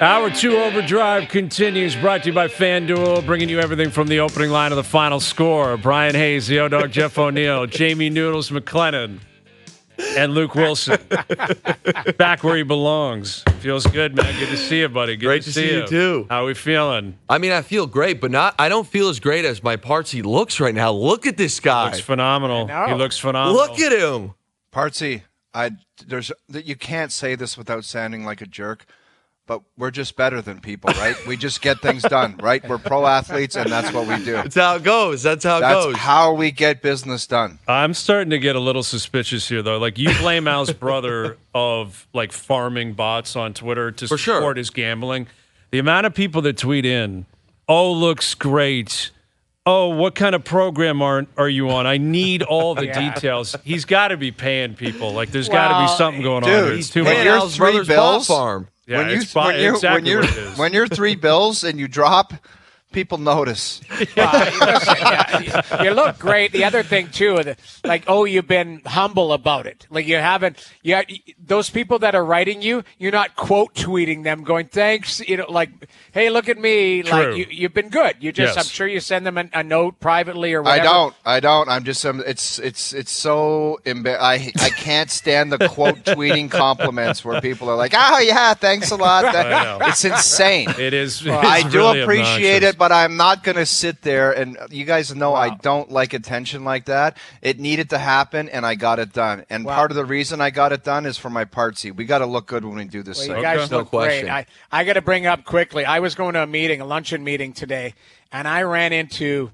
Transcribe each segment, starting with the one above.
Hour 2 Overdrive continues, brought to you by FanDuel, bringing you everything from the opening line of the final score. Bryan Hayes, the O-Dog, Jeff O'Neill, Jamie Noodles McLennan, and Luke Willson. Back where he belongs. Feels good, man. Good to see you, buddy. Good Great to see you, too. How are we feeling? I mean, I feel great, but I don't feel as great as my Partsy looks right now. Look at this guy. Looks phenomenal. He looks phenomenal. Look at him. Partsy, you can't say this without sounding like a jerk, but we're just better than people, right? We just get things done, right? We're pro athletes, and that's what we do. That's how it goes. That's how we get business done. I'm starting to get a little suspicious here, though. Like, you blame Al's brother of, like, farming bots on Twitter to support his gambling. The amount of people that tweet in, oh, looks great. Oh, what kind of program are you on? I need all the details. He's got to be paying people. Like, there's got to be something going on here. It's too much. When you're $3 bills, farm. Yeah, when you're $3 bills and you drop, people notice. You look great. The other thing too, like, you've been humble about it. Like, you haven't. Those people that are writing you, you're not quote tweeting them, going thanks. Like, hey, look at me. True. Like, you've been good. You just, Yes. I'm sure you send them a note privately or whatever. I don't. I'm just. It's so I can't stand the quote tweeting compliments where people are like, oh yeah, thanks a lot. It's insane. It is. I do really appreciate obnoxious. it, but I'm not going to sit there. And you guys know I don't like attention like that. It needed to happen, and I got it done. And part of the reason I got it done is for my Partsy. We got to look good when we do this. Well, thing. you guys No look question. great. I got to bring up quickly. I was going to a luncheon meeting today, and I ran into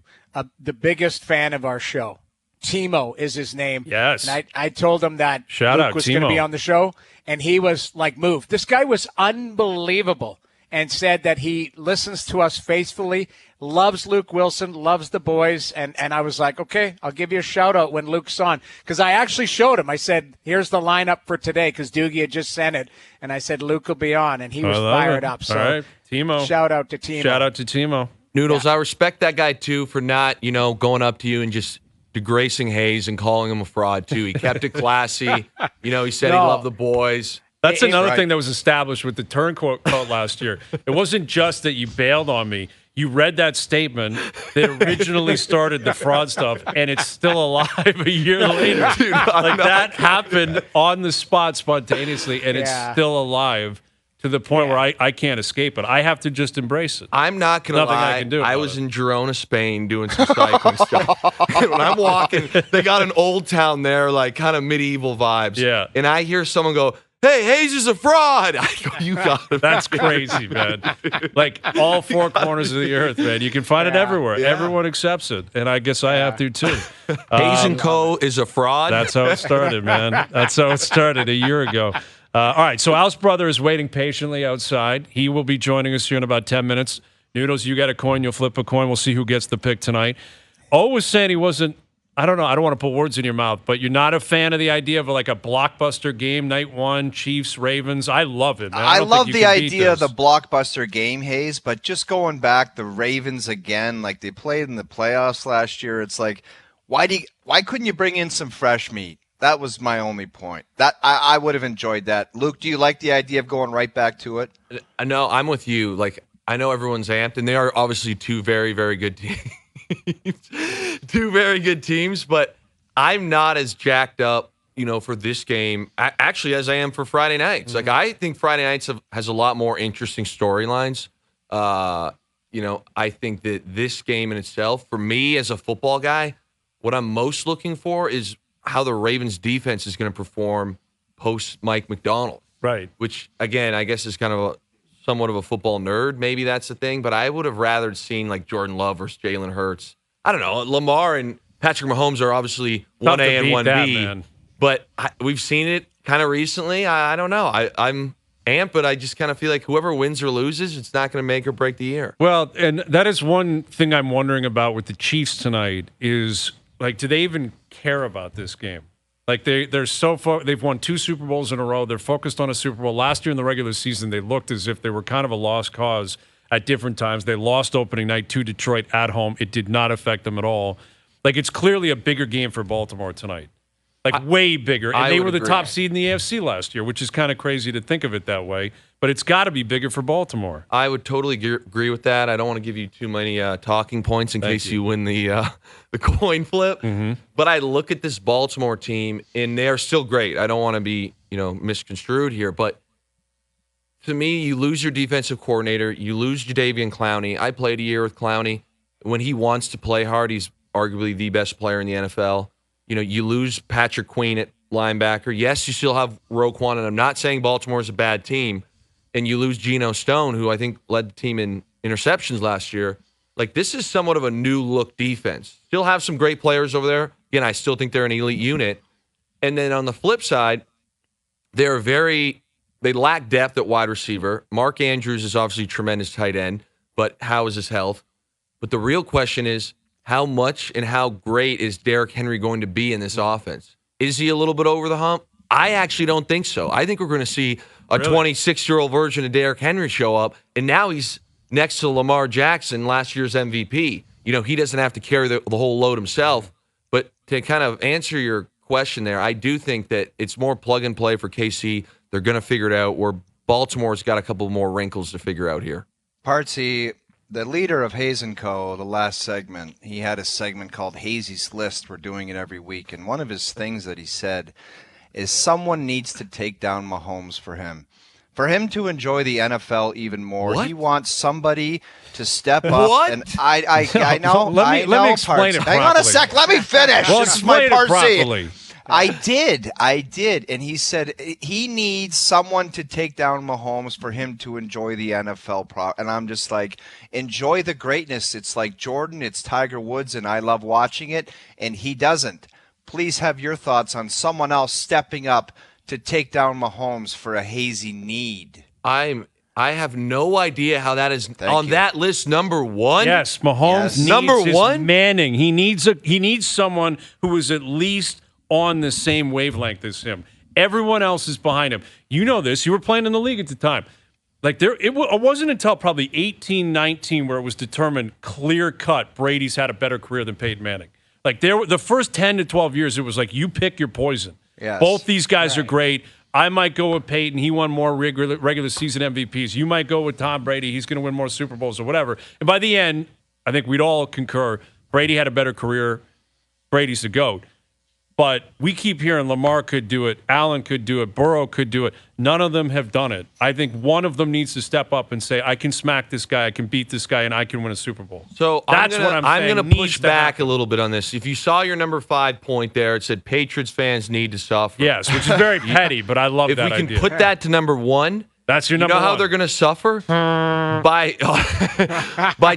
the biggest fan of our show. Timo is his name. Yes. And I told him that Shout Luke out, was going to Timo. be on the show, and he was like moved. This guy was unbelievable and said that he listens to us faithfully, loves Luke Wilson, loves the boys. And I was like, okay, I'll give you a shout out when Luke's on. Because I actually showed him. I said, here's the lineup for today, because Doogie had just sent it. And I said, Luke will be on. And he was fired up. So all right, Timo. Shout out to Timo. Shout out to Timo. Noodles, I respect that guy, too, for not, going up to you and just degracing Hayes and calling him a fraud, too. He kept it classy. He said he loved the boys. That's another thing that was established with the turncoat last year. It wasn't just that you bailed on me. You read that statement that originally started the fraud stuff, and it's still alive a year later. Dude, that happened on the spot spontaneously, and it's still alive to the point where I can't escape it. I have to just embrace it. I'm not going to Nothing lie. I can do I about was it. in Girona, Spain, doing some cycling stuff. And when I'm walking, they got an old town there, like kind of medieval vibes. Yeah. And I hear someone go, hey, Hayes is a fraud. I go, you got it. That's crazy, man. Like, all four corners of the earth, man. You can find it everywhere. Yeah. Everyone accepts it, and I guess I have to, too. Hayes & Co. is a fraud. That's how it started, man. That's how it started a year ago. All right, so Al's brother is waiting patiently outside. He will be joining us here in about 10 minutes. Noodles, you got a coin. You'll flip a coin. We'll see who gets the pick tonight. O was saying he wasn't, I don't know, I don't want to put words in your mouth, but you're not a fan of the idea of like a blockbuster game, night one, Chiefs, Ravens. I love it, man. I don't love think you the can beat idea of this. the blockbuster game, Hayes, but just going back, the Ravens again, like they played in the playoffs last year, it's like, why couldn't you bring in some fresh meat? That was my only point. That I would have enjoyed that. Luke, do you like the idea of going right back to it? No, I'm with you. Like, I know everyone's amped, and they are obviously two very, very good teams. Two very good teams, but I'm not as jacked up, for this game, actually, as I am for Friday nights. Like, I think Friday nights has a lot more interesting storylines. I think that this game in itself, for me as a football guy, what I'm most looking for is how the Ravens defense is going to perform post Mike McDonald. Right. Which, again, I guess is kind of somewhat of a football nerd. Maybe that's the thing. But I would have rather seen like Jordan Love versus Jalen Hurts. I don't know. Lamar and Patrick Mahomes are obviously Tough 1A to and beat 1B. that, man. But we've seen it kind of recently. I don't know. I'm amped, but I just kind of feel like whoever wins or loses, it's not going to make or break the year. Well, and that is one thing I'm wondering about with the Chiefs tonight is, like, do they even care about this game? Like, they're so they've won 2 Super Bowls in a row. They're focused on a Super Bowl. Last year in the regular season, they looked as if they were kind of a lost cause at different times. They lost opening night to Detroit at home. It did not affect them at all. Like, it's clearly a bigger game for Baltimore tonight. Like, way bigger. And they were the top seed in the AFC last year, which is kind of crazy to think of it that way. but it's got to be bigger for Baltimore. I would totally agree with that. I don't want to give you too many talking points in case you win the coin flip. But I look at this Baltimore team, and they're still great. I don't want to be misconstrued here, but to me, you lose your defensive coordinator, you lose Jadeveon Clowney. I played a year with Clowney. When he wants to play hard, he's arguably the best player in the NFL. You lose Patrick Queen at linebacker. Yes, you still have Roquan, and I'm not saying Baltimore is a bad team. And you lose Geno Stone, who I think led the team in interceptions last year. Like, this is somewhat of a new-look defense. Still have some great players over there. Again, I still think they're an elite unit. And then on the flip side, they lack depth at wide receiver. Mark Andrews is obviously a tremendous tight end, but how is his health? But the real question is, how much and how great is Derrick Henry going to be in this offense? Is he a little bit over the hump? I actually don't think so. I think we're going to see a 26-year-old version of Derrick Henry show up, and now he's next to Lamar Jackson, last year's MVP. He doesn't have to carry the whole load himself. But to kind of answer your question there, I do think that it's more plug and play for KC. They're going to figure it out, where Baltimore's got a couple more wrinkles to figure out here. Partsy, the leader of Hayes & Co., the last segment, he had a segment called Hazy's List. We're doing it every week. And one of his things that he said is someone needs to take down Mahomes for him. For him to enjoy the NFL even more, What? he wants somebody to step up. What? And I know. Let me explain it Hang on a properly. sec. Let me finish. Well, This is my explain it Partsy. properly. I did. And he said he needs someone to take down Mahomes for him to enjoy the NFL. And I'm just like, enjoy the greatness. It's like Jordan, it's Tiger Woods, and I love watching it, and he doesn't. Please have your thoughts on someone else stepping up to take down Mahomes for a hazy need. I have no idea how that is Thank you. that list number one. Yes, Mahomes needs Number his one? Manning. He needs someone who is at least on the same wavelength as him. Everyone else is behind him. You know this. You were playing in the league at the time. Like it wasn't until probably 18, 19 where it was determined clear cut Brady's had a better career than Peyton Manning. Like the first 10 to 12 years, it was like you pick your poison. Yes. Both these guys are great. I might go with Peyton. He won more regular season MVPs. You might go with Tom Brady. He's going to win more Super Bowls or whatever. And by the end, I think we'd all concur Brady had a better career. Brady's the GOAT. But we keep hearing Lamar could do it, Allen could do it, Burrow could do it. None of them have done it. I think one of them needs to step up and say, I can smack this guy, I can beat this guy, and I can win a Super Bowl. So That's what I'm saying going to push needs to back happen. a little bit on this. If you saw your number 5 point there, it said Patriots fans need to suffer. Yes, which is very petty, but I love If that we can idea. put that to number 1, That's your you number know how one. they're going to suffer? By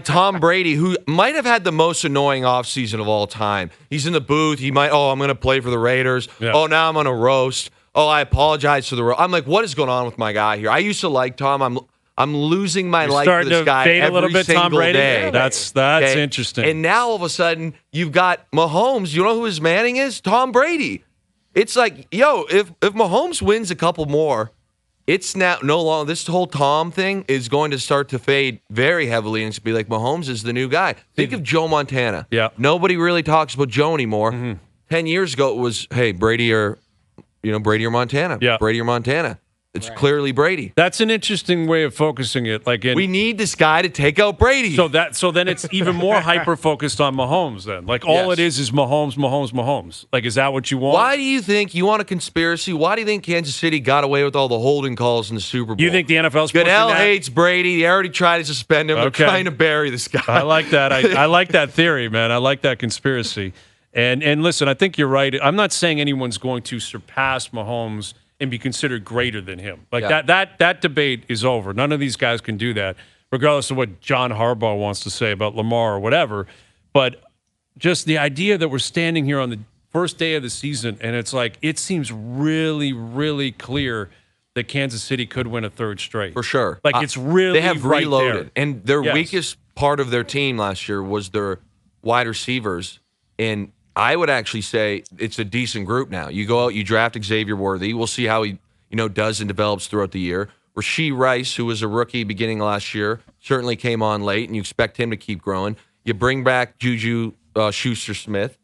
Tom Brady, who might have had the most annoying offseason of all time. He's in the booth. He might, I'm going to play for the Raiders. Yeah. Oh, now I'm on a roast. Oh, I apologize for the roast. I'm like, what is going on with my guy here? I used to like Tom. I'm losing my You're life for starting this to guy fade every a little bit, single Tom Brady. day. Yeah, that's Okay? interesting. And now all of a sudden, you've got Mahomes. You know who his Manning is? Tom Brady. It's like, if Mahomes wins a couple more, it's now no longer, this whole Tom thing is going to start to fade very heavily, and it's be like Mahomes is the new guy. Think of Joe Montana. Yeah. Nobody really talks about Joe anymore. Mm-hmm. 10 years ago, it was, hey, Brady or Montana. Yeah. Brady or Montana. It's clearly Brady. That's an interesting way of focusing it. Like We need this guy to take out Brady. So then it's even more hyper focused on Mahomes. Then, like all Yes. it is Mahomes. Like, is that what you want? Why do you think you want a conspiracy? Why do you think Kansas City got away with all the holding calls in the Super Bowl? You think the NFL's pushing Goodell that? hates Brady. They already tried to suspend him. Okay. They're trying to bury this guy. I like that. I like that theory, man. I like that conspiracy. And listen, I think you're right. I'm not saying anyone's going to surpass Mahomes and be considered greater than him. Like Yeah. that debate is over. None of these guys can do that, regardless of what John Harbaugh wants to say about Lamar or whatever. But just the idea that we're standing here on the first day of the season and it's like it seems really, really clear that Kansas City could win a third straight. For sure. Like it's really They have right reloaded. there. And their Yes. weakest part of their team last year was their wide receivers. And I would actually say it's a decent group now. You go out, you draft Xavier Worthy. We'll see how he, does and develops throughout the year. Rasheed Rice, who was a rookie beginning last year, certainly came on late, and you expect him to keep growing. You bring back Juju Schuster-Smith.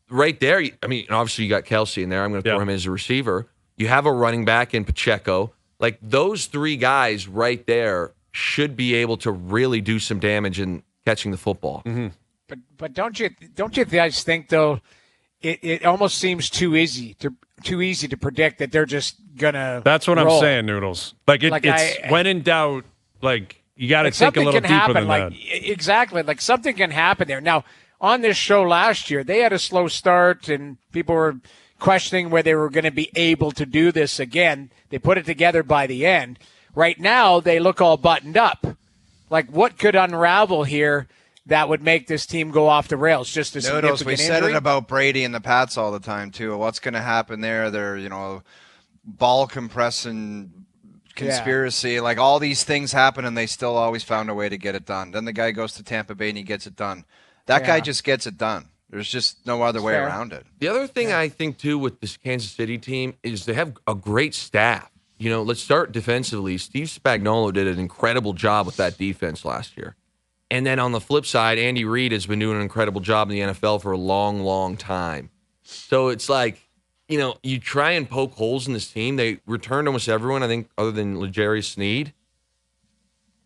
Right there, obviously you got Kelsey in there. I'm going to throw him as a receiver. You have a running back in Pacheco. Like those three guys right there should be able to really do some damage in catching the football. Mm-hmm. But don't you guys think though it almost seems too easy to predict that they're just gonna. That's what roll. I'm saying, Noodles. It's when in doubt, like you got to think a little deeper happen, than that. Exactly, like something can happen there. Now on this show last year, they had a slow start and people were questioning whether they were going to be able to do this again. They put it together by the end. Right now, they look all buttoned up. Like, what could unravel here that would make this team go off the rails? Just a significant we injury? said it about Brady and the Pats all the time, too. What's going to happen there? They're, ball compressing conspiracy. Like, all these things happen, and they still always found a way to get it done. Then the guy goes to Tampa Bay, and he gets it done. That guy just gets it done. There's just no other way around it. The other thing I think, too, with this Kansas City team is they have a great staff. Let's start defensively. Steve Spagnuolo did an incredible job with that defense last year. And then on the flip side, Andy Reid has been doing an incredible job in the NFL for a long, long time. So it's like, you try and poke holes in this team. They returned almost everyone, I think, other than L'Jarius Sneed.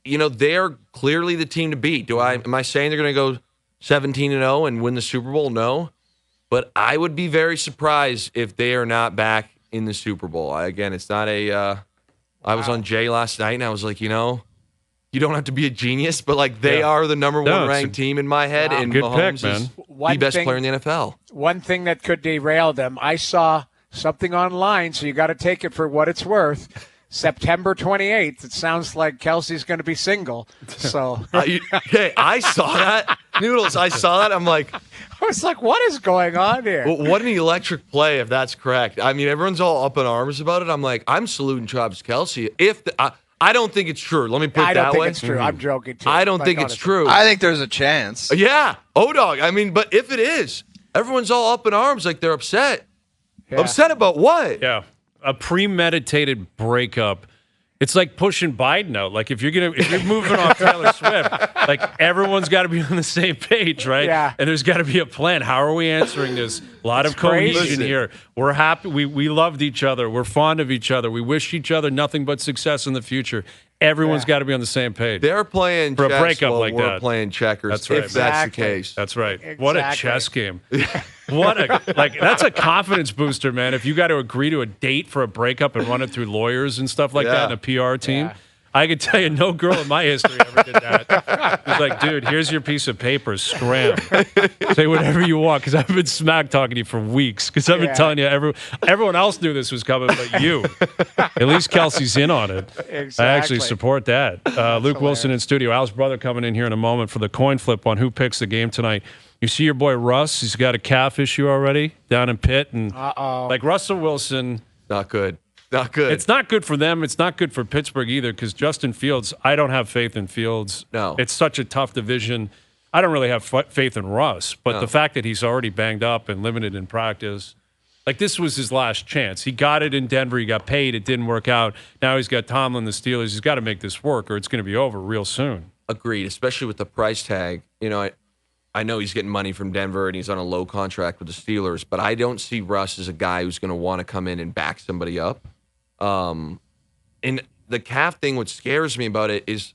They're clearly the team to beat. Am I saying they're going to go 17-0 and win the Super Bowl? No. But I would be very surprised if they are not back in the Super Bowl. Again, it's not I was on Jay last night, and I was like, you don't have to be a genius, but like they are the number one ranked team in my head, and good Mahomes pick, man. is the best player in the NFL. One thing that could derail them, I saw something online, so you got to take it for what it's worth. September 28th, it sounds like Kelsey's going to be single. So, I saw that. Noodles, I saw that. I'm like, I was like, what is going on here? Well, what an electric play, if that's correct. I mean, everyone's all up in arms about it. I'm like, I'm saluting Travis Kelsey. I don't think it's true. Let me put it that way. I don't think it's true. I'm joking, too. I don't think it's true. I think there's a chance. Yeah. O-Dog. I mean, but if it is, everyone's all up in arms like they're upset. Yeah. Upset about what? Yeah. A premeditated breakup. It's like pushing Biden out. Like if you're moving off Taylor Swift, like everyone's got to be on the same page, right? Yeah. And there's got to be a plan. How are we answering this? A lot of cohesion here. We're happy. We loved each other. We're fond of each other. We wish each other nothing but success in the future. Everyone's got to be on the same page. They're playing for a chess breakup while like we're that. playing checkers. That's right. If that's the case. That's right. Exactly. What a chess game. That's a confidence booster, man. If you got to agree to a date for a breakup and run it through lawyers and stuff like that in a PR team. Yeah. I can tell you no girl in my history ever did that. It's like, dude, here's your piece of paper. Scram. Say whatever you want, because I've been smack talking to you for weeks. Because I've been telling you, everyone else knew this was coming, but you. At least Kelsey's in on it. Exactly. I actually support that. Luke Wilson in studio. Al's brother coming in here in a moment for the coin flip on who picks the game tonight. You see your boy Russ. He's got a calf issue already down in Pitt. And like Russell Wilson. Not good. Not good. It's not good for them. It's not good for Pittsburgh either because Justin Fields, I don't have faith in Fields. No. It's such a tough division. I don't really have faith in Russ, but the fact that he's already banged up and limited in practice, like this was his last chance. He got it in Denver. He got paid. It didn't work out. Now he's got Tomlin, the Steelers. He's got to make this work or it's going to be over real soon. Agreed, especially with the price tag. I know he's getting money from Denver and he's on a low contract with the Steelers, but I don't see Russ as a guy who's going to want to come in and back somebody up. And the calf thing, what scares me about it is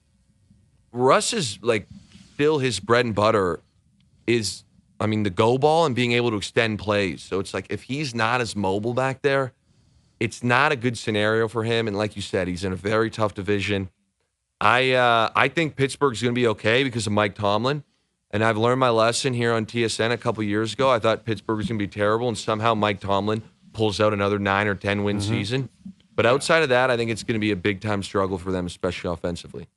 Russ is like still his bread and butter is, the go ball and being able to extend plays. So it's like if he's not as mobile back there, it's not a good scenario for him. And like you said, he's in a very tough division. I think Pittsburgh's going to be okay because of Mike Tomlin. And I've learned my lesson here on TSN a couple years ago. I thought Pittsburgh was going to be terrible, and somehow Mike Tomlin pulls out another 9 or 10 win season. But outside of that, I think it's going to be a big-time struggle for them, especially offensively.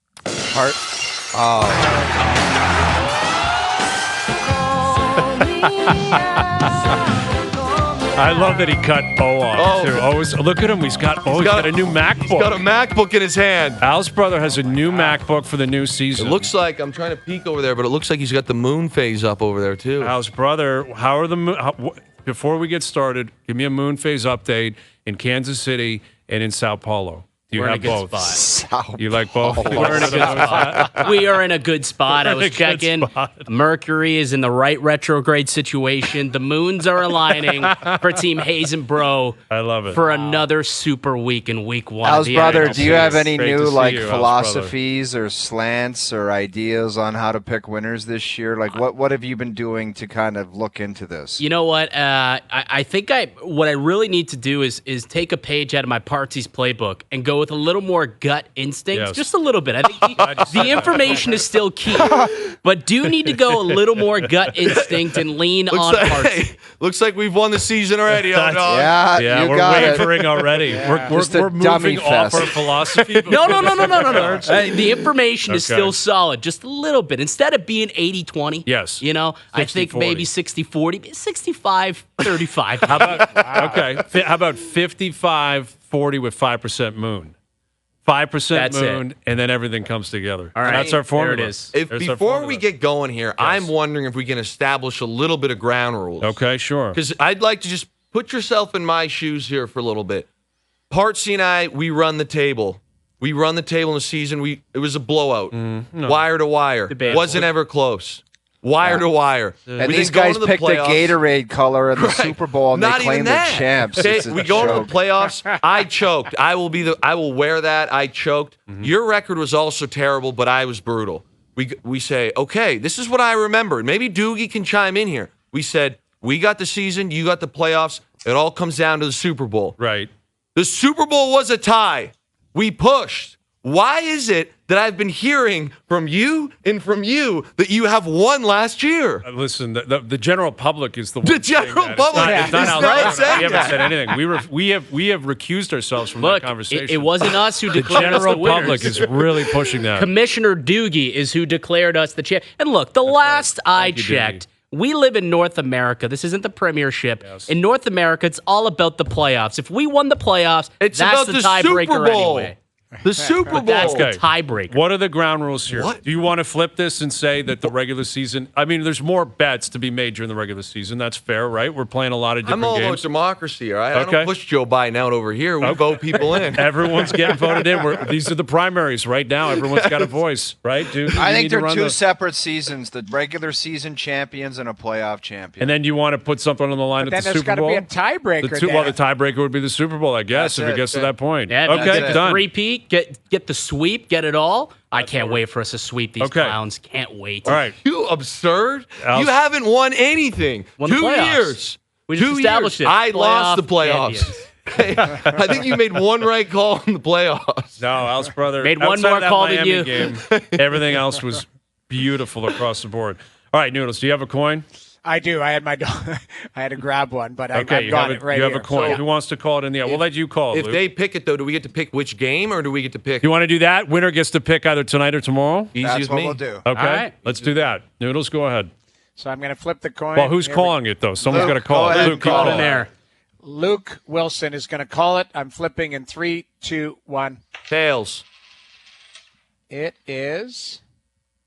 I love that he cut O off, too. Look at him. He's got a new MacBook. He's got a MacBook in his hand. Al's brother has a new MacBook for the new season. It looks like, I'm trying to peek over there, but it looks like he's got the Moonphase up over there, too. Al's brother, before we get started, give me a Moonphase update in Kansas City and in Sao Paulo. Do you We're in have a good both? spot. You like both? We're in a good spot. We are in a good spot. I was checking. Mercury is in the right retrograde situation. The moons are aligning for Team Hayes and Bro. I love it. For another super week in week 1. Al's brother, do you have any Great to new see like you, Al's philosophies or slants or ideas on how to pick winners this year? Like what have you been doing to kind of look into this? You know what? I think what I really need to do is take a page out of my Party's playbook and go with a little more gut instinct, Yes. just a little bit. I think the information is still key, but do need to go a little more gut instinct and lean on Party. Looks like we've won the season already. Oh, no. Yeah, you we're got it. wavering already. Just a We're dummy moving off fest. our philosophy. No. The information is Okay. still solid, just a little bit. Instead of being 80-20, Yes. I think 60-40. maybe 60-40, 65-35. How about okay? How about 55-40 with 5% moon? 5% That's moon, and then everything comes together. All right. That's our formula. There it is. If There's our before formula. we get going here, I'm wondering if we can establish a little bit of ground rules. Okay, sure. Because I'd like to just put yourself in my shoes here for a little bit. Partsy and I, we run the table. We run the table in the season. It was a blowout. Wire to wire. Debatable. Wasn't ever close. Wire to wire. And We these then go guys into the picked the playoffs. Gatorade color in the Super Bowl and Not they claim even they're that. champs. Okay, It's a we go into joke. the playoffs. I choked. I will wear that. I choked. Your record was also terrible, but I was brutal. We say, okay, this is what I remember. Maybe Doogie can chime in here. We said, we got the season, you got the playoffs. It all comes down to the Super Bowl. Right. The Super Bowl was a tie. We pushed. Why is it that I've been hearing from you and from you that you have won last year? Listen, the general public is the one The general saying that. public It's is not not outside. saying We haven't that. said anything. We have recused ourselves from Look, that conversation. it wasn't us who the declared us the general winners. public is really pushing that. Commissioner Doogie is who declared us the champ. And look, the last I Thank you, checked, we live in North America. This isn't the Premiership. Yes. In North America, it's all about the playoffs. If we won the playoffs, It's that's about the the tiebreaker Super Bowl. anyway. The Super Bowl. That's the Okay. tiebreaker. What are the ground rules here? What? Do you want to flip this and say that the regular season? I mean, there's more bets to be made during the regular season. That's fair, right? We're playing a lot of different I'm all about games. democracy, all right? I Okay. don't push Joe Biden out over here. We vote people in. Everyone's getting voted in. These are the primaries right now. Everyone's got a voice, right, dude? I You think need to they're run two the- separate seasons: the regular season champions and a playoff champion. And then you want to put something on the line But at then the there's Super got to Bowl. be a tiebreaker. Well, the tiebreaker would be the Super Bowl, I guess, That's if it it. gets to that point. Yeah, okay, that's it. done. Repeat, get the sweep, get it all. I can't wait for us to sweep these Okay. clowns. Can't wait. All right. You absurd. Al- You haven't won anything. Won the 2 playoffs. years. We just 2 established years. it. I lost the Playoff playoffs. I think you made one right call in the playoffs. No, Al's brother Made one outside more of that call than Miami you. Game, everything else was beautiful across the board. All right, Noodles, do you have a coin? I do. I had my I had to grab one, but Okay, I've you got have it right you have here. a coin. So- Who wants to call it in the air? We'll let you call it, If Luke. they pick it, though, do we get to pick which game or do we get to pick You want to do that? Winner gets to pick either tonight or tomorrow? easy That's with what me? we'll do. Okay, All right. let's do that. Noodles, go ahead. So I'm going to flip the coin. Well, who's Here we- calling it, though? Someone's Luke, got to call go it. ahead Luke, and call call in it. there. Luke Wilson is going to call it. I'm flipping in 3, 2, 1. Tails. It is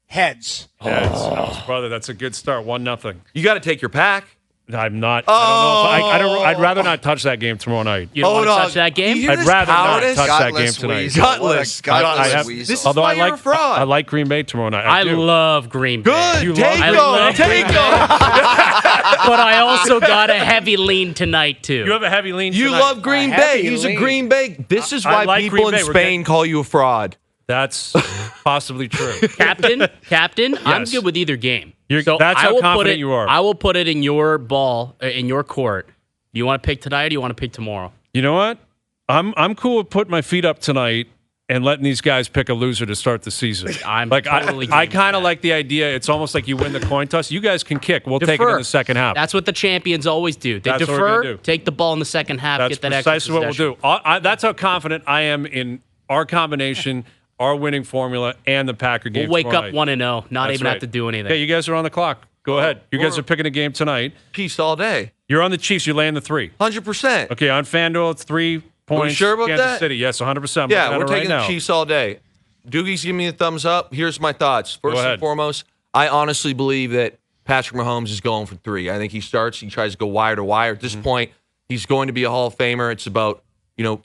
heads. Yes, brother, that's a good start. 1-0. You got to take your pack. I'm not. I don't know. If I'd rather not touch that game tomorrow night. You don't Hold want to on. touch that game? You hear I'd this rather not cowardice? touch that game Gutless tonight. weasel. What a Gutless. gutless This weasel. is Although why I you're a like, fraud. I like Green Bay tomorrow night. I do. love Green Bay. Good. You Take love- them. I love Take Green them. But I also got a heavy lean tonight, too. You have a heavy lean. You tonight. love Green A Bay. heavy He's a lean. Green Bay. This is I why like people Green in Bay. We're Spain call you a fraud. That's possibly true. Captain, I'm Yes. good with either game. That's I how will confident put it, you are. I will put it in your ball, in your court. Do you want to pick tonight or do you want to pick tomorrow? You know what? I'm cool with putting my feet up tonight and letting these guys pick a loser to start the season. I'm like totally I game kind for of that. like the idea. It's almost like you win the coin toss. You guys can kick. We'll take it in Defer. the second half. That's what the champions always do. They That's what we're gonna defer, do. take the ball in the second half, That's get that extra precisely what we'll possession. do. That's how confident I am in our combination, our winning formula, and the Packer game. We'll wake tomorrow up night. 1-0, not That's even right. have to do anything. Okay, you guys are on the clock. Go ahead. You guys are picking a game tonight. Peace all day. You're on the Chiefs. You're laying the 3. 100%. Okay, on FanDuel, it's 3 points. sure about Kansas that? City. Yes, 100%. I'm Yeah, looking at we're it right taking now. the Chiefs all day. Doogie's giving me a thumbs up. Here's my thoughts. First ahead. and foremost, I honestly believe that Patrick Mahomes is going for 3. I think he starts, he tries to go wire to wire. At this point, he's going to be a Hall of Famer. It's about,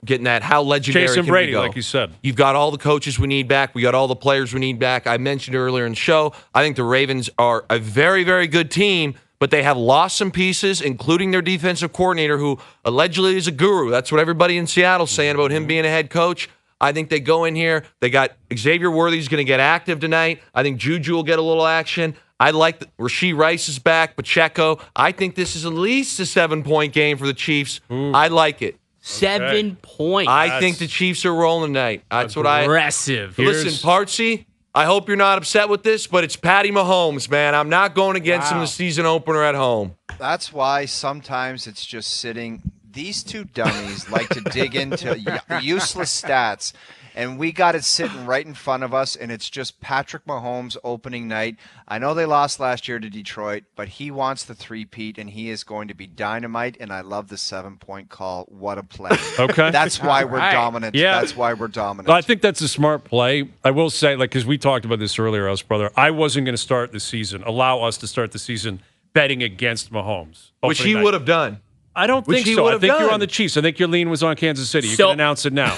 getting that how legendary Chasing can Brady, we go? like you said. You've got all the coaches we need back. We got all the players we need back. I mentioned earlier in the show, I think the Ravens are a very, very good team, but they have lost some pieces, including their defensive coordinator, who allegedly is a guru. That's what everybody in Seattle's saying about him being a head coach. I think they go in here. They got Xavier Worthy's going to get active tonight. I think Juju will get a little action. I like Rashee Rice is back, Pacheco. I think this is at least a 7-point game for the Chiefs. I like it. 7 points. I think the Chiefs are rolling tonight. That's what Aggressive. Listen, Partsy, I hope you're not upset with this, but it's Patty Mahomes, man. I'm not going against him the season opener at home. That's why sometimes it's just sitting. These two dummies like to dig into useless stats, and we got it sitting right in front of us, and it's just Patrick Mahomes opening night. I know they lost last year to Detroit, but he wants the three-peat, and he is going to be dynamite, and I love the 7-point call. What a play. Okay. That's why we're dominant. Yeah. That's why we're dominant. I think that's a smart play. I will say, because we talked about this earlier, brother, I wasn't going to allow us to start the season betting against Mahomes. Which he would have done. I don't think so. I think you're on the Chiefs. I think your lean was on Kansas City. You can announce it now.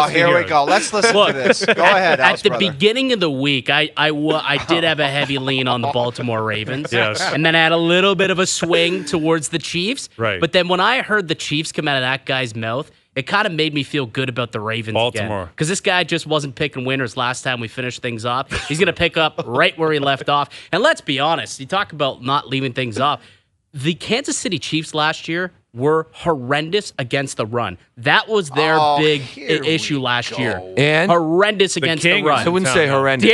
Here we go. Let's listen to this. Go ahead, At the beginning of the week, I did have a heavy lean on the Baltimore Ravens. Yes. And then I had a little bit of a swing towards the Chiefs. Right. But then when I heard the Chiefs come out of that guy's mouth, it kind of made me feel good about the Ravens Baltimore. again. Because this guy just wasn't picking winners last time we finished things off. He's going to pick up right where he left off. And let's be honest, you talk about not leaving things off. The Kansas City Chiefs last year were horrendous against the run. That was their big issue last year. And horrendous against the run. I wouldn't say horrendous.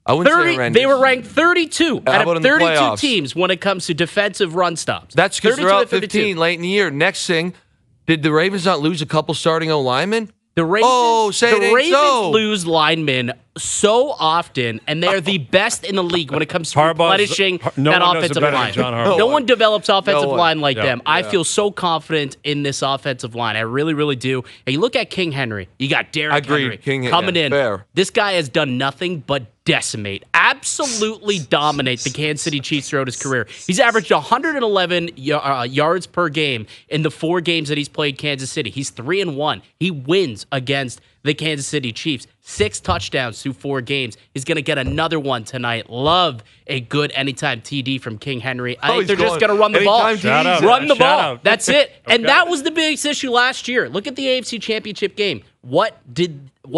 I wouldn't say horrendous. They were ranked 32 How out about of in the 32 playoffs? teams when it comes to defensive run stops. That's because they're 32 up 15 late in the year. Next thing, did the Ravens not lose a couple starting O-linemen? The Ravens, say it ain't Ravens so. lose linemen so often, and they're the best in the league when it comes to replenishing that offensive line. No one develops offensive line like them. I feel so confident in this offensive line. I really, really do. And you look at King Henry. You got Derrick Henry coming in. Fair. This guy has done nothing but decimate, absolutely dominate the Kansas City Chiefs throughout his career. He's averaged 111 yards per game in the 4 games that he's played Kansas City. He's 3-1. He wins against the Kansas City Chiefs. 6 touchdowns through 4 games. He's going to get another one tonight. Love a good anytime TD from King Henry. I think they're just going to run the ball. Run the ball. That's it. And that was the biggest issue last year. Look at the AFC Championship game. What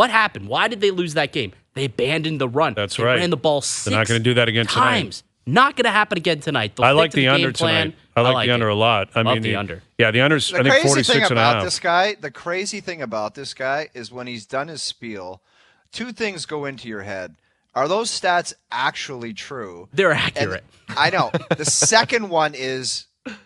happened? Why did they lose that game? They abandoned the run. That's they right. Ran the ball 6 They're not going to do that again times. tonight. Not going to happen again tonight. I like the under tonight. I like the under a lot. I mean, the under. Yeah, the under's, I think, 46 and a half. The crazy thing about this guy is when he's done his spiel, 2 things go into your head. Are those stats actually true? They're accurate. And I know. The second one is,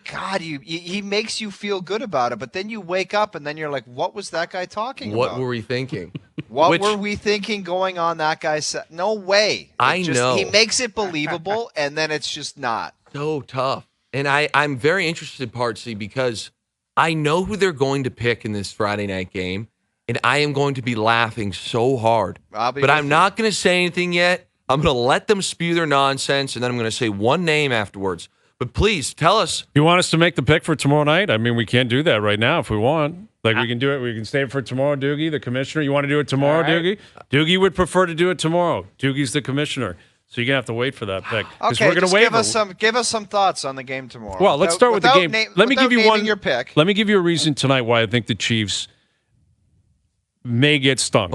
God, he makes you feel good about it, but then you wake up and then you're like, what was that guy talking about? What were we thinking? What were we thinking going on that guy's set? No way. I know. He makes it believable, and then it's just not. So tough. And I'm very interested, Partsy, because I know who they're going to pick in this Friday night game, and I am going to be laughing so hard. But I'm not going to say anything yet. I'm going to let them spew their nonsense, and then I'm going to say one name afterwards. But please, tell us. You want us to make the pick for tomorrow night? I mean, we can't do that right now if we want. We can do it. We can save it for tomorrow, Doogie, the commissioner. You want to do it tomorrow, right. Doogie? Doogie would prefer to do it tomorrow. Doogie's the commissioner. So you're going to have to wait for that pick. Okay, we're gonna wait give us some thoughts on the game tomorrow. Well, let's start with the game. Let me give you your pick. Let me give you a reason tonight why I think the Chiefs may get stung.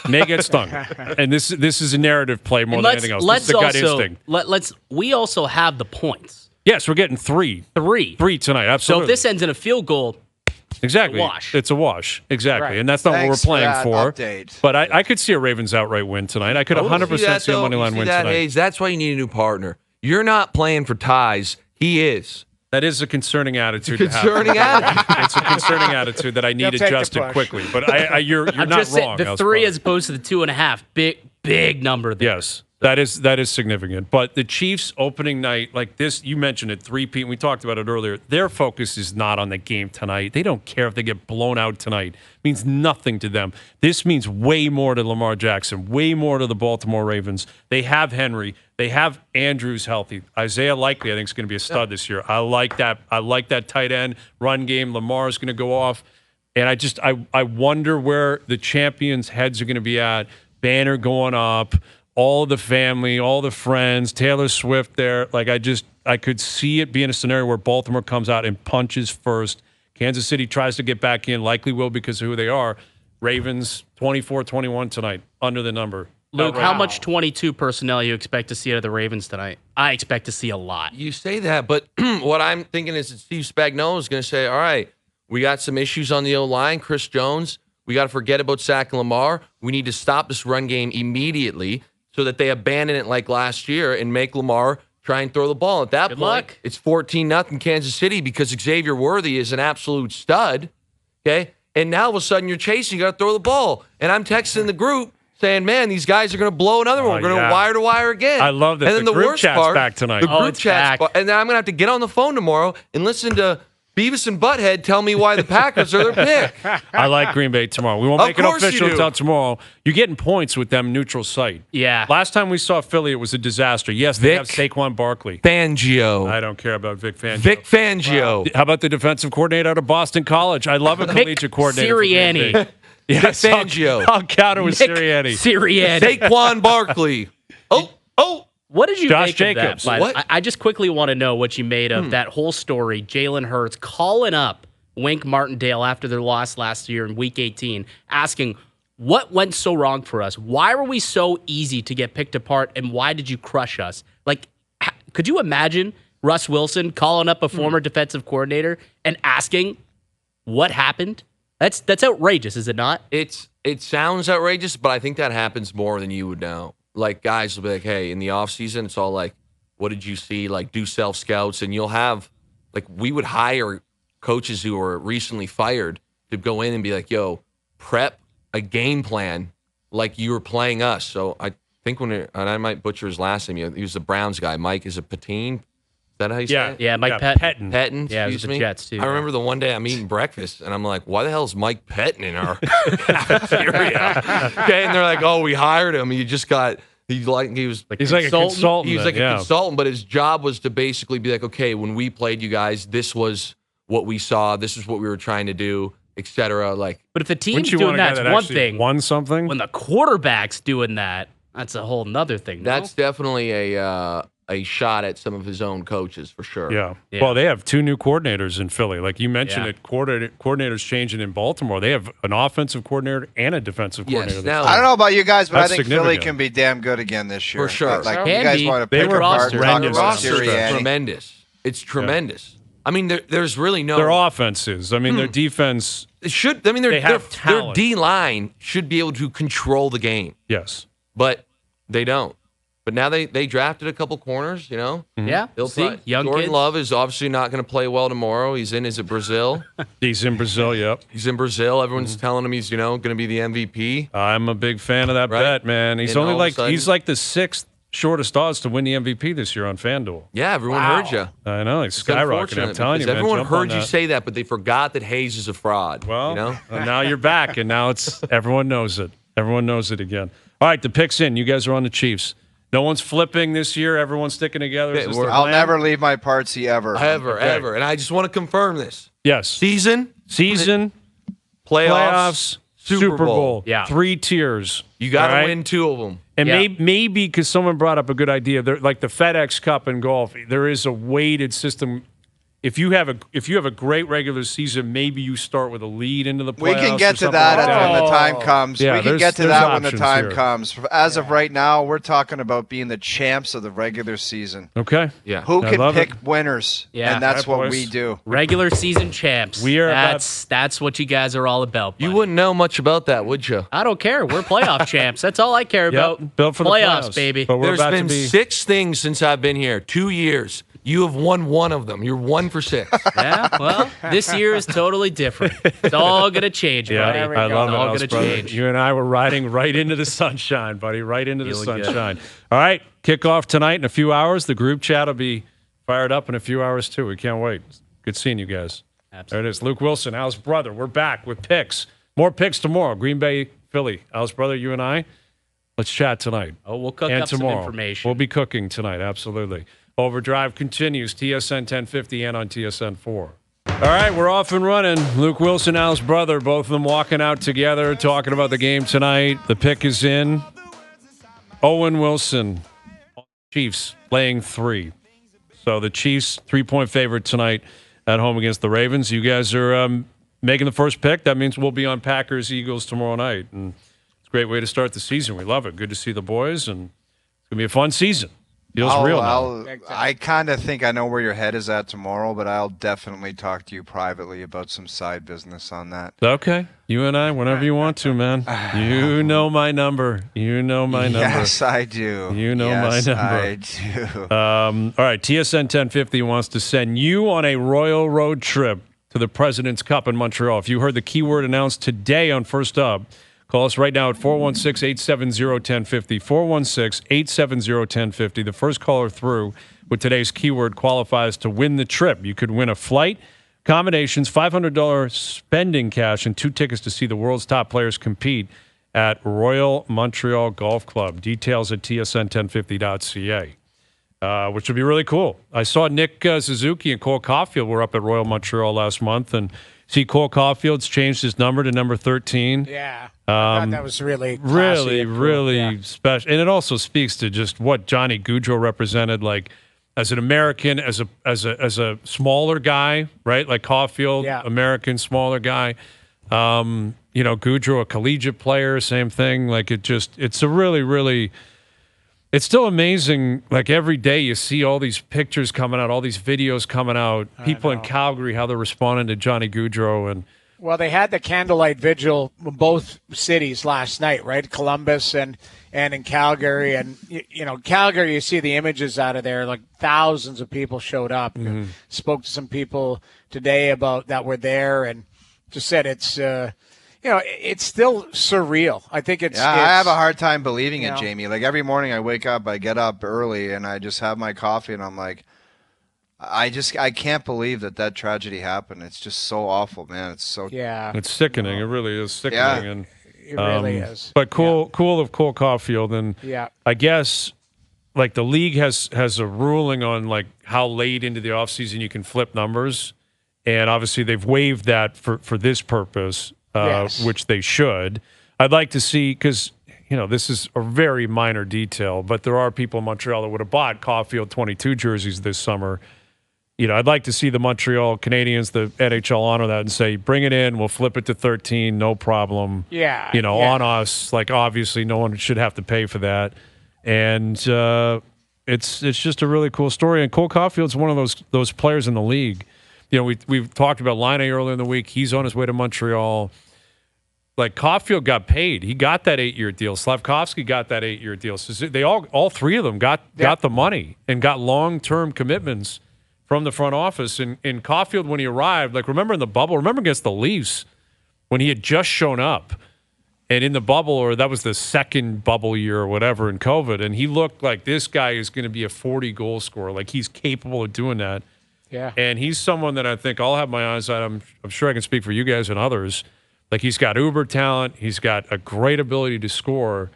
May get stung. And this is a narrative play more than anything else. This is the gut instinct. We also have the points. Yes, we're getting 3. 3 tonight, absolutely. So if this ends in a field goal, exactly. It's a wash. Exactly. Right. And that's not what we're playing for. Update. But I could see a Ravens outright win tonight. I could 100% see a money line win tonight. Hayes, that's why you need a new partner. You're not playing for ties. He is. That is a concerning attitude. It's a concerning attitude. It's a concerning attitude that I need adjusted quickly. But you're not wrong. Saying, the 3 as opposed to the 2.5. Big number there. Yes. That is significant. But the Chiefs opening night, like this, you mentioned it, 3-peat, and we talked about it earlier. Their focus is not on the game tonight. They don't care if they get blown out tonight. It means nothing to them. This means way more to Lamar Jackson, way more to the Baltimore Ravens. They have Henry. They have Andrews healthy. Isaiah Likely, I think, is going to be a stud this year. I like that. I like that tight end run game. Lamar is going to go off. And I wonder where the champions' heads are going to be at. Banner going up, all the family, all the friends, Taylor Swift there. Like, I could see it being a scenario where Baltimore comes out and punches first. Kansas City tries to get back in, likely will because of who they are. Ravens 24-21 tonight, under the number. Luke, how much 22 personnel you expect to see out of the Ravens tonight? I expect to see a lot. You say that, but what I'm thinking is that Steve Spagnuolo is going to say, all right, we got some issues on the O-line. Chris Jones, we got to forget about sacking Lamar. We need to stop this run game immediately so that they abandon it like last year and make Lamar try and throw the ball. At that point, it's 14-0 Kansas City because Xavier Worthy is an absolute stud, okay? And now all of a sudden you're chasing, you got to throw the ball. And I'm texting the group saying, man, these guys are going to blow another one. We're going to wire to wire again. I love that. And then the group worst chat's part, back tonight. The group it's chat's back. and then I'm going to have to get on the phone tomorrow and listen to Beavis and Butthead tell me why the Packers are their pick. I like Green Bay tomorrow. We won't Of make it course you official do. until tomorrow. You're getting points with them neutral site. Yeah. Last time we saw Philly, it was a disaster. Yes, they have Vic Saquon Barkley. Fangio. I don't care about Vic Fangio. Vic Fangio. How about the defensive coordinator out of Boston College? I love a collegiate coordinator. for Green Sirianni. Bay. Yes, Vic Fangio. I'll counter with Sirianni. Sirianni. Saquon Barkley. Oh. What did you Josh make Jacobs. of that? What? I just quickly want to know what you made of that whole story. Jalen Hurts calling up Wink Martindale after their loss last year in Week 18, asking, what went so wrong for us? Why were we so easy to get picked apart, and why did you crush us? Like, could you imagine Russ Wilson calling up a former defensive coordinator and asking what happened? That's outrageous, is it not? It sounds outrageous, but I think that happens more than you would know. Like, guys will be like, hey, in the offseason, it's all like, what did you see? Like, do self-scouts, and you'll have, like, we would hire coaches who were recently fired to go in and be like, yo, prep a game plan like you were playing us. So I think and I might butcher his last name, he was the Browns guy. Mike, is it Patine? Is that how you say it? Yeah, Mike Pettin. Pettin, Yeah, it was excuse the me. Jets, too. I remember the one day I'm eating breakfast, and I'm like, why the hell is Mike Pettin in our cafeteria? Okay, and they're like, oh, we hired him. He just got, he was like He's like a consultant. He was like then, a consultant, but his job was to basically be like, okay, when we played you guys, this was what we saw, this is what we were trying to do, etc. Like, But if the team's Wouldn't you want doing a guy that, that it's one actually thing. won something? When the quarterback's doing that, that's a whole nother thing. no? that's definitely a shot at some of his own coaches for sure. Yeah. Yeah. Well, they have two new coordinators in Philly. Like you mentioned, Yeah. it coordinators changing in Baltimore. They have an offensive coordinator and a defensive Yes, coordinator. now- I don't know about you guys, but That's I think Philly significant. can be damn good again this year. For sure. Like you Can guys be. want to They pick were apart and talk horrendous about last year. Sirianni. Tremendous. It's tremendous. I mean, there's really no. Their offenses. I mean, their defense. It should. I mean, They have their talent. D line should be able to control the game, Yes. but they don't. But now they drafted a couple corners. You know, Yeah, they'll see, try. young Jordan kids. Love is obviously not going to play well tomorrow. He's in. Is it Brazil? He's in Brazil. Yep. He's in Brazil. Everyone's telling him he's going to be the MVP. I'm a big fan of that Right. bet, man. He's And only all of a like sudden- he's like the sixth shortest odds to win the MVP this year on FanDuel. Yeah, everyone heard you. I know he's It's skyrocketing. unfortunate I'm telling you, because man. everyone jump on heard you that. say that, but they forgot that Hayes is a fraud. Well, you know. now you're back, and now it's everyone knows it. Everyone knows it again. All right, the picks in. You guys are on the Chiefs. No one's flipping this year. Everyone's sticking together. Is this the We're- I'll plan? never leave my partsy ever. Ever. And I just want to confirm this. Yes. Season, Playoffs, Super Bowl. Yeah. 3 tiers. You got to All right? win 2 of them. And Yeah. maybe because someone brought up a good idea, like the FedEx Cup in golf, there is a weighted system. If you have a great regular season, maybe you start with a lead into the playoffs. We can get or to something that like when the time comes. Yeah, we can there's- get to there's that when the options time here. comes. As of right now, we're talking about being the champs of the regular season. Okay. Yeah. Who I can love pick it. winners? Yeah. And that's All right, what boys. we do. Regular season champs. We are that's what you guys are all about. You buddy. wouldn't know much about that, would you? I don't care. We're playoff champs. That's all I care about. Built for the playoffs, baby. But we're There's about been to be 6 things since I've been here. 2 years. You have won 1 of them. You're 1 for 6. Yeah, well, this year is totally different. It's all gonna change, Yeah, buddy. I love It's it. all House gonna brother. change. You and I were riding right into the sunshine, buddy. Right into the Feeling good. sunshine. All right, kickoff tonight in a few hours. The group chat will be fired up in a few hours too. We can't wait. Good seeing you guys. Absolutely. There it is. Luke Willson, Al's brother. We're back with picks. More picks tomorrow. Green Bay, Philly. Al's brother, you and I. Let's chat tonight. Oh, we'll cook And up tomorrow. some information. We'll be cooking tonight. Absolutely. Overdrive continues. TSN 1050 and on TSN 4. All right, we're off and running. Luke Willson, Al's brother, both of them walking out together, talking about the game tonight. The pick is in. Owen Wilson, Chiefs, laying 3. So the Chiefs, 3-point favorite tonight at home against the Ravens. You guys are making the first pick. That means we'll be on Packers-Eagles tomorrow night. And it's a great way to start the season. We love it. Good to see the boys, and it's going to be a fun season. Feels real now. I kind of think I know where your head is at tomorrow, but I'll definitely talk to you privately about some side business on that. Okay. You and I, whenever you want to, man. You know my number. You know my number. Yes, I do. You know my number. I do. All right, TSN 1050 wants to send you on a Royal Road trip to the President's Cup in Montreal. If you heard the keyword announced today on First Up, call us right now at 416-870-1050, 416-870-1050. The first caller through with today's keyword qualifies to win the trip. You could win a flight, accommodations, $500 spending cash, and 2 tickets to see the world's top players compete at Royal Montreal Golf Club. Details at tsn1050.ca, which would be really cool. I saw Nick Suzuki and Cole Caufield were up at Royal Montreal last month, and see Cole Caufield's changed his number to number 13. Yeah. I thought that was really classy really, and cool. really Yeah. special. And it also speaks to just what Johnny Gaudreau represented, like as an American, as a smaller guy, right? Like Coffield, Yeah. American, smaller guy. Gaudreau, a collegiate player, same thing. Like it's a really, really, it's still amazing. Like every day you see all these pictures coming out, all these videos coming out, people in Calgary, how they're responding to Johnny Gaudreau. And Well, they had the candlelight vigil in both cities last night, right? Columbus and in Calgary. And, Calgary, you see the images out of there, like thousands of people showed up. Mm-hmm. Spoke to some people today about that were there and just said it's, it's still surreal. I think it's. Yeah, I have a hard time believing you it, know. Jamie. Like every morning I wake up, I get up early and I just have my coffee and I'm like, I can't believe that tragedy happened. It's just so awful, man. It's so it's sickening. It really is sickening. Yeah. And It really is. But cool of Cole Caufield. And Yeah. I guess like the league has a ruling on like how late into the offseason you can flip numbers. And obviously they've waived that for this purpose, Yes. which they should. I'd like to see, because, this is a very minor detail, but there are people in Montreal that would have bought Coffield 22 jerseys this summer. I'd like to see the Montreal Canadiens, the NHL, honor that and say, bring it in, we'll flip it to 13, no problem. Yeah. On us. Like, obviously, no one should have to pay for that. And it's just a really cool story. And Cole Caufield's one of those players in the league. We've talked about Line earlier in the week. He's on his way to Montreal. Like, Coffield got paid. He got that 8-year deal. Slavkovsky got that 8-year deal. So they all 3 of them got the money and got long-term commitments from the front office. And Coffield, when he arrived, like, remember in the bubble, remember against the Leafs when he had just shown up and in the bubble, or that was the second bubble year or whatever in COVID, and he looked like this guy is going to be a 40-goal scorer. Like, he's capable of doing that. Yeah. And he's someone that I think I'll have my eyes on. I'm sure I can speak for you guys and others. Like, he's got uber talent. He's got a great ability to score.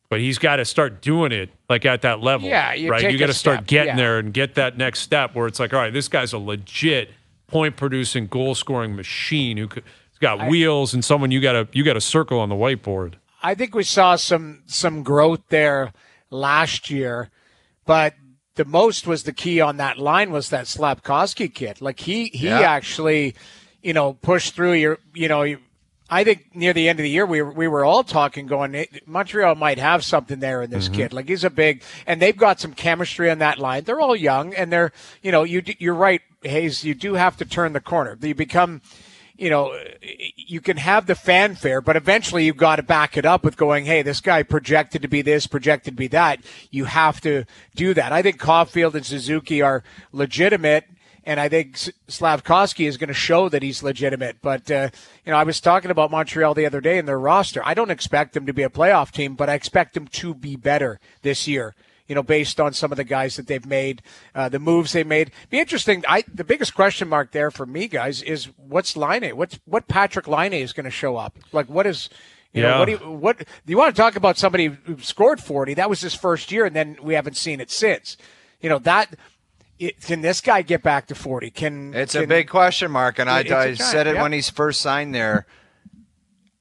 But he's got to start doing it, like, at that level. Yeah, you right? take You got a to start step, getting yeah. there and get that next step where it's like, all right, this guy's a legit point-producing, goal-scoring machine who's got wheels and someone you got to circle on the whiteboard. I think we saw some growth there last year, but the most was the key on that line was that Slavkovsky kid. Like he actually, pushed through I think near the end of the year we were all talking, going, Montreal might have something there in this kid. Like, he's a big, and they've got some chemistry on that line. They're all young, and they're, you're right, Hayes. You do have to turn the corner. You become, you can have the fanfare, but eventually you've got to back it up with going, hey, this guy projected to be this, projected to be that. You have to do that. I think Coffield and Suzuki are legitimate. And I think Slavkovsky is going to show that he's legitimate. But, I was talking about Montreal the other day in their roster. I don't expect them to be a playoff team, but I expect them to be better this year, based on some of the guys that they've made, the moves they made. Be interesting. The biggest question mark there for me, guys, is what's Laine? What Patrick Laine is going to show up? Like, what is – do you want to talk about somebody who scored 40? That was his first year, and then we haven't seen it since. can this guy get back to 40? It's a big question mark, and I said it when he first signed there.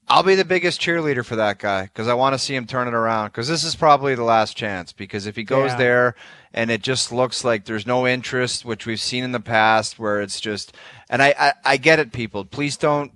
I'll be the biggest cheerleader for that guy because I want to see him turn it around because this is probably the last chance because if he goes there and it just looks like there's no interest, which we've seen in the past where it's just – and I get it, people. Please don't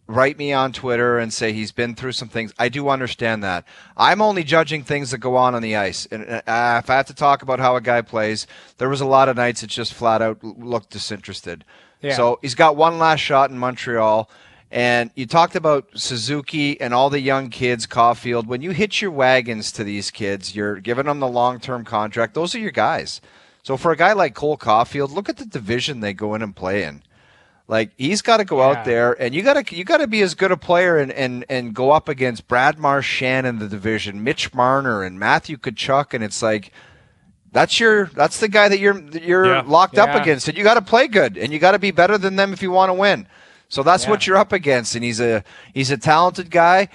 write me on Twitter and say he's been through some things. I do understand that. I'm only judging things that go on the ice. And if I have to talk about how a guy plays, there was a lot of nights that just flat out looked disinterested. Yeah. So he's got one last shot in Montreal. And you talked about Suzuki and all the young kids, Coffield. When you hitch your wagons to these kids, you're giving them the long-term contract. Those are your guys. So for a guy like Cole Caufield, look at the division they go in and play in. Like he's got to go out there, and you got to be as good a player and go up against Brad Marchand in the division, Mitch Marner and Matthew Tkachuk, and it's like that's the guy that you're locked up against, and you got to play good, and you got to be better than them if you want to win. So that's what you're up against, and he's a talented guy,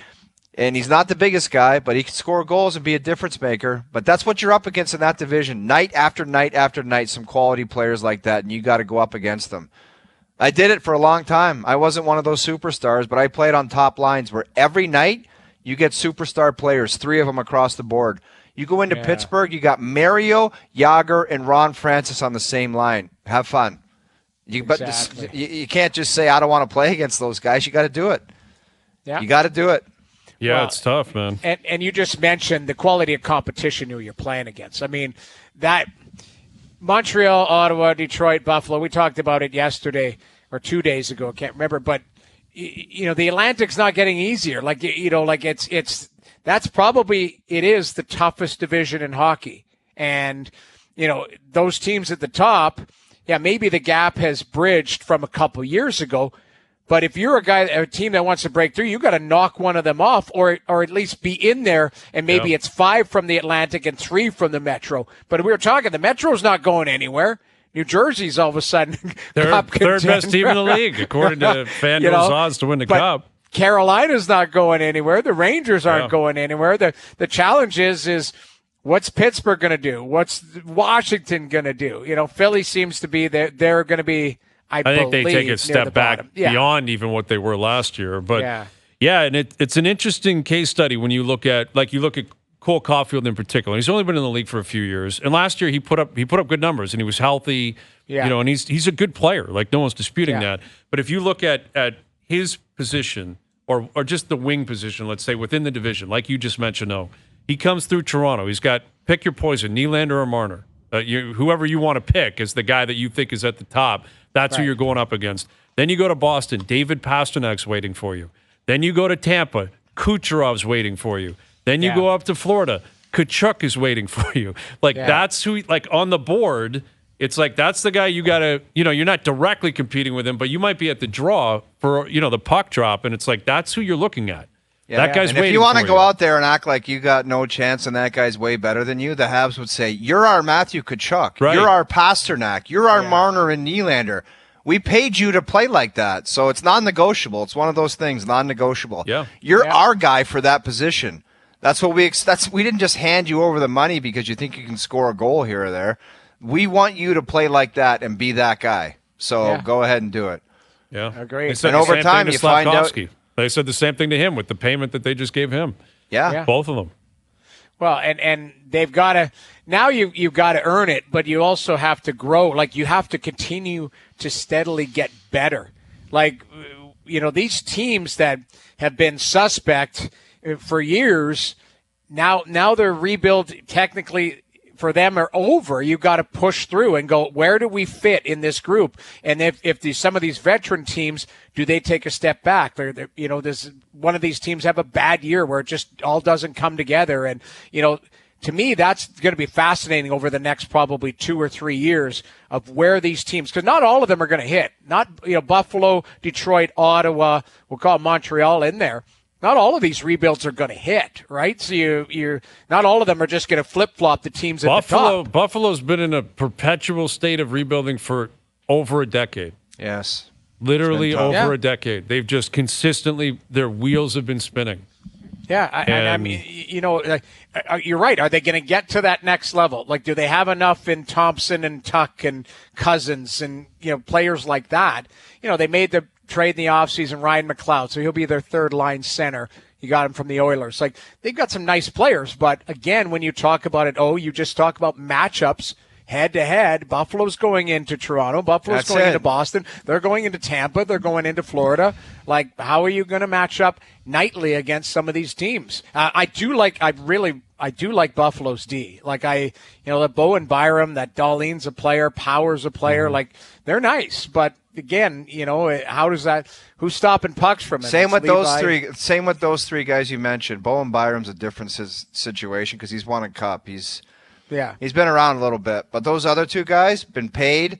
and he's not the biggest guy, but he can score goals and be a difference maker. But that's what you're up against in that division, night after night after night, some quality players like that, and you got to go up against them. I did it for a long time. I wasn't one of those superstars, but I played on top lines where every night you get superstar players, 3 of them across the board. You go into Pittsburgh, you got Mario, Jágr, and Ron Francis on the same line. Have fun. But you can't just say, I don't want to play against those guys. You got to do it. Yeah. You got to do it. Yeah, well, it's tough, man. And you just mentioned the quality of competition who you're playing against. I mean, that Montreal, Ottawa, Detroit, Buffalo, we talked about it yesterday or 2 days ago. I can't remember. But, the Atlantic's not getting easier. That's probably, it is the toughest division in hockey. And, those teams at the top, maybe the gap has bridged from a couple years ago, but if you're a team that wants to break through, you got to knock one of them off, or at least be in there. And maybe it's 5 from the Atlantic and 3 from the Metro. But we were talking, the Metro's not going anywhere. New Jersey's all of a sudden they're third best team in the league according to FanDuel's odds to win the Cup. Carolina's not going anywhere. The Rangers aren't going anywhere. The challenge is. What's Pittsburgh going to do? What's Washington going to do? Philly seems to be they're going to be. I think they take a step back beyond even what they were last year. But and it's an interesting case study when you look at Cole Caufield in particular. He's only been in the league for a few years, and last year he put up good numbers and he was healthy. And he's a good player. Like no one's disputing that. But if you look at his position or just the wing position, let's say within the division, like you just mentioned, he comes through Toronto. He's got pick your poison, Nylander or Marner. Whoever you want to pick is the guy that you think is at the top. That's who you're going up against. Then you go to Boston. David Pasternak's waiting for you. Then you go to Tampa. Kucherov's waiting for you. Then you go up to Florida. Tkachuk is waiting for you. That's who. On the board, it's like that's the guy you got to. You're not directly competing with him, but you might be at the draw for the puck drop, and it's like that's who you're looking at. Yeah, that guy's and waiting if you want to go out there and act like you got no chance and that guy's way better than you, the Habs would say, you're our Matthew Tkachuk. Right. You're our Pasternak. You're our Marner and Nylander. We paid you to play like that. So it's non-negotiable. It's one of those things, non-negotiable. Yeah. You're our guy for that position. That's what we didn't just hand you over the money because you think you can score a goal here or there. We want you to play like that and be that guy. So go ahead and do it. Yeah. Agreed. And over time you find out. They said the same thing to him with the payment that they just gave him. Yeah. Both of them. Well, and they've got to – now you've got to earn it, but you also have to grow. Like, you have to continue to steadily get better. Like, these teams that have been suspect for years, now their rebuild technically – for them are over. You've got to push through and go, where do we fit in this group? And if some of these veteran teams, do they take a step back? Does one of these teams have a bad year where it just all doesn't come together? And, to me, that's going to be fascinating over the next probably 2 or 3 years of where these teams, because not all of them are going to hit. Not, Buffalo, Detroit, Ottawa, we'll call Montreal in there. Not all of these rebuilds are going to hit, right? So you're not all of them are just going to flip-flop the teams at the top. Buffalo's been in a perpetual state of rebuilding for over a decade. Yes. Literally over a decade. They've just consistently, their wheels have been spinning. Yeah, I mean, you're right. Are they going to get to that next level? Like, do they have enough in Thompson and Tuck and Cousins and players like that? They made the trade in the offseason, Ryan McLeod, so he'll be their third line center. You got him from the Oilers. Like, they've got some nice players, but again, when you talk about it, you just talk about matchups. Head-to-head, Buffalo's going into Toronto. Buffalo's going into Boston. They're going into Tampa. They're going into Florida. Like, how are you going to match up nightly against some of these teams? I do like Buffalo's D. Like, that Bo and Byram, that Darlene's a player, Power's a player. Like, they're nice, but again, how does that? Who's stopping pucks from it? Same with those three guys you mentioned. Bo and Byram's a different situation because he's won a cup. He's been around a little bit, but those other two guys been paid.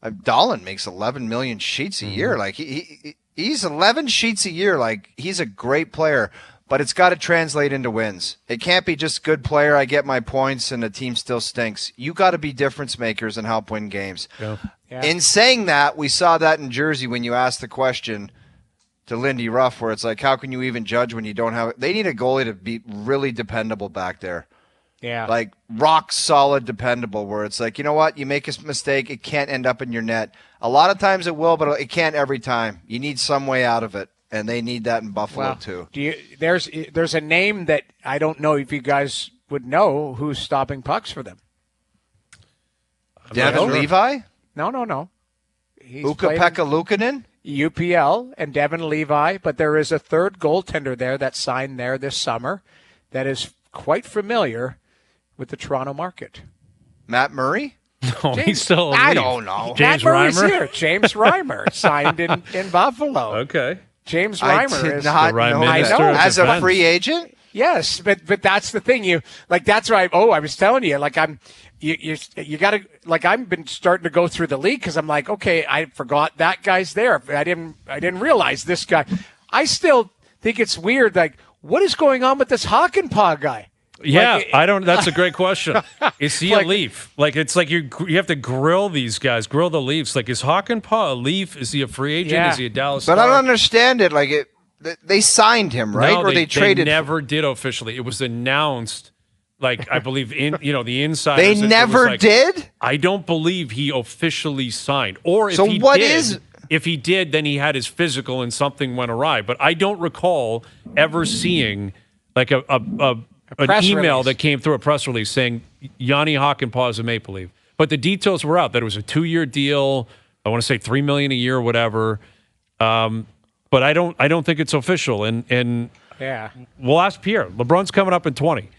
Dahlin makes 11 million sheets a year. Like he's 11 sheets a year. Like he's a great player, but it's got to translate into wins. It can't be just good player. I get my points and the team still stinks. You got to be difference makers and help win games. Yeah. In saying that, we saw that in Jersey when you asked the question to Lindy Ruff, where it's like, how can you even judge when you don't have it? They need a goalie to be really dependable back there. Yeah. Like rock solid dependable, where it's like, you know what? You make a mistake, it can't end up in your net. A lot of times it will, but it can't every time. You need some way out of it, and they need that in Buffalo too. There's a name that I don't know if you guys would know who's stopping pucks for them. Devin Levi? No. Ukko-Pekka Luukkonen? UPL and Devin Levi, but there is a third goaltender there that signed there this summer that is quite familiar with the Toronto market. Matt Murray? No, he's still I don't know. James Matt Murray's Reimer? here. James Reimer signed in Buffalo. Okay. James I Reimer did is not know Minister that. of As a Defense. free agent? Yes, but that's the thing. That's why. I was telling you, like you got to, like, I've been starting to go through the league because I'm like, okay, I forgot that guy's there. I didn't realize this guy. I still think it's weird. Like, what is going on with this Hakanpää guy? Yeah, Like, I don't. That's a great question. Is he a Leaf? Like, it's like you have to grill these guys, grill the Leafs. Like, is Hakanpää a Leaf? Is he a free agent? Yeah. Is he a Dallas But Star? I don't understand it. Like they signed him, right? No, Or they traded. They never did officially. It was announced. Like, I believe the insiders. They it was never like, did? I don't believe he officially signed. Or if So he what did, is- if he did, then he had his physical and something went awry. But I don't recall ever seeing like an press email release. that came through a press release saying Yanni Hakanpää is a Maple Leaf. But the details were out that it was a 2-year deal. I want to say $3 million a year or whatever. But I don't think it's official. And Yeah. we'll ask Pierre. LeBron's coming up in 20.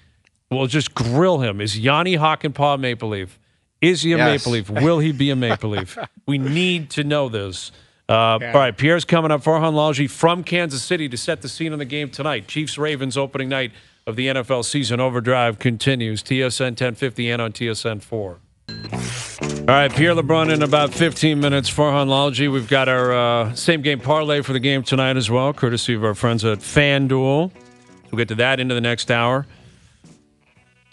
We'll just grill him. Is Yanni Hakanpää a Maple Leaf? Is he a Yes. Maple Leaf? Will he be a Maple Leaf? We need to know this. All right, Pierre's coming up. Farhan Lalji from Kansas City to set the scene on the game tonight. Chiefs-Ravens opening night of the NFL season. Overdrive continues. TSN 1050 and on TSN 4. All right, Pierre LeBrun in about 15 minutes. Farhan Lalji. We've got our same-game parlay for the game tonight as well, courtesy of our friends at FanDuel. We'll get to that into the next hour.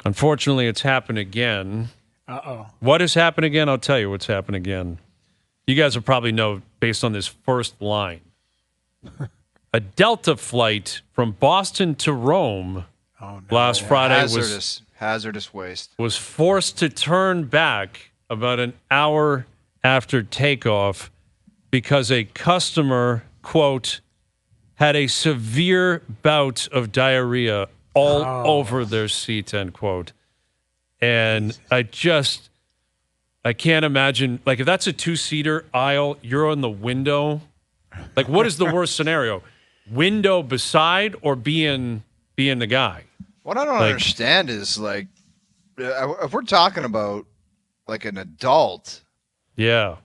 Unfortunately, it's happened again. Uh-oh. What has happened again? I'll tell you what's happened again. You guys will probably know based on this first line. A Delta flight from Boston to Rome last Friday hazardous waste. was forced to turn back about an hour after takeoff because a customer, quote, had a severe bout of diarrhea all over their seat, end quote. And I can't imagine, like, if that's a 2-seater aisle, you're on the window. Like, what is the worst scenario? Window beside or being the guy? What I don't understand is, like, if we're talking about, like, an adult. Yeah.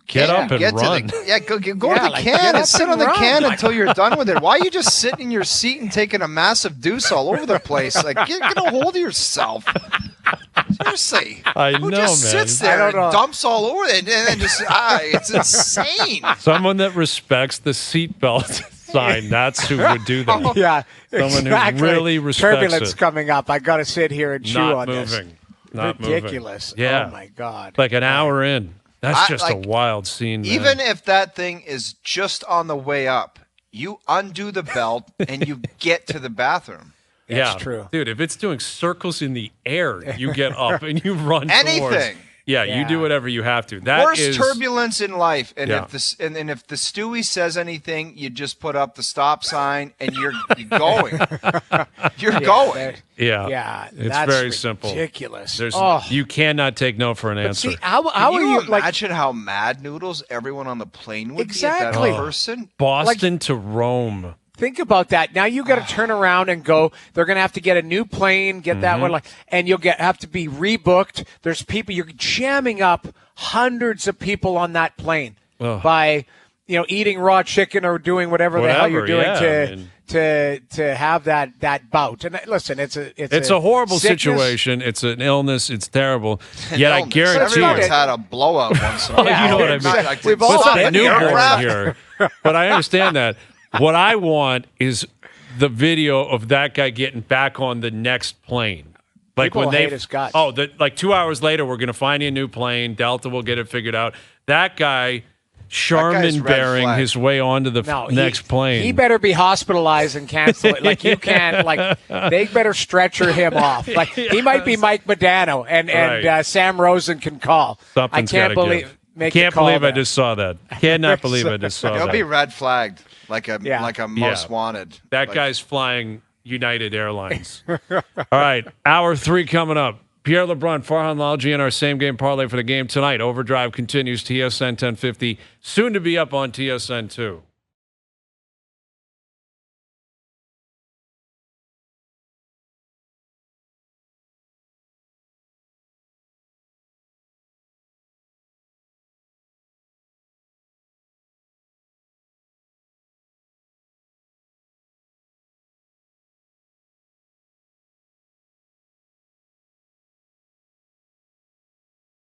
Get up and run. Go to the like, can get and up sit and on the run. can until you're done with it. Why are you just sitting in your seat and taking a massive deuce all over the place? Like, get a hold of yourself. Seriously. Who just man. sits there I and don't know. dumps all over it and then just, it's insane. Someone that respects the seatbelt sign. That's who would do that. Yeah, Someone exactly. who really respects Turbulence it. coming up. I got to sit here and chew Not on moving. this. Not Ridiculous. moving. Yeah. Oh, my God. Like an hour in. That's just a like, wild scene, man. Even if that thing is just on the way up, you undo the belt and you get to the bathroom. That's true. Dude, if it's doing circles in the air, you get up and you run towards. Anything. Yeah, you do whatever you have to. That Worst is turbulence in life, and Yeah. if the Stewie says anything, you just put up the stop sign and you're going. You're going. Yeah. Yeah, It's that's very simple. ridiculous. There's Oh. you cannot take no for an answer. See, how Can are you like? imagine how mad noodles everyone on the plane would Exactly. be at that person? Boston to Rome. Think about that. Now you got to turn around and go. They're going to have to get a new plane, get that one, and you'll have to be rebooked. There's people you're jamming up hundreds of people on that plane by eating raw chicken or doing whatever the hell you're doing to have that bout. And listen, it's a horrible sickness. situation. It's an illness. It's terrible. Yet I Illness. guarantee Everyone's you. had a blowout once in a while. You know what I mean? Not like We've it's all not been an newborn aircraft. here. But I understand that. What I want is the video of that guy getting back on the next plane. Like People when they hate his guts. like 2 hours later, we're going to find you a new plane. Delta will get it figured out. That guy, Charmin red bearing flag. his way onto the next plane. He better be hospitalized and cancel it. Like you can't. Like they better stretcher him off. Like he might be Mike Modano, and Right. Sam Rosen can call. Something's I can't gotta believe. give. Make Can't a call believe I there. just saw that. Cannot believe I just saw He'll that. be red flagged like a most wanted. That guy's flying United Airlines. All right, hour 3 coming up. Pierre LeBrun, Farhan Lalji, and our same game parlay for the game tonight. Overdrive continues, TSN 1050, soon to be up on TSN 2.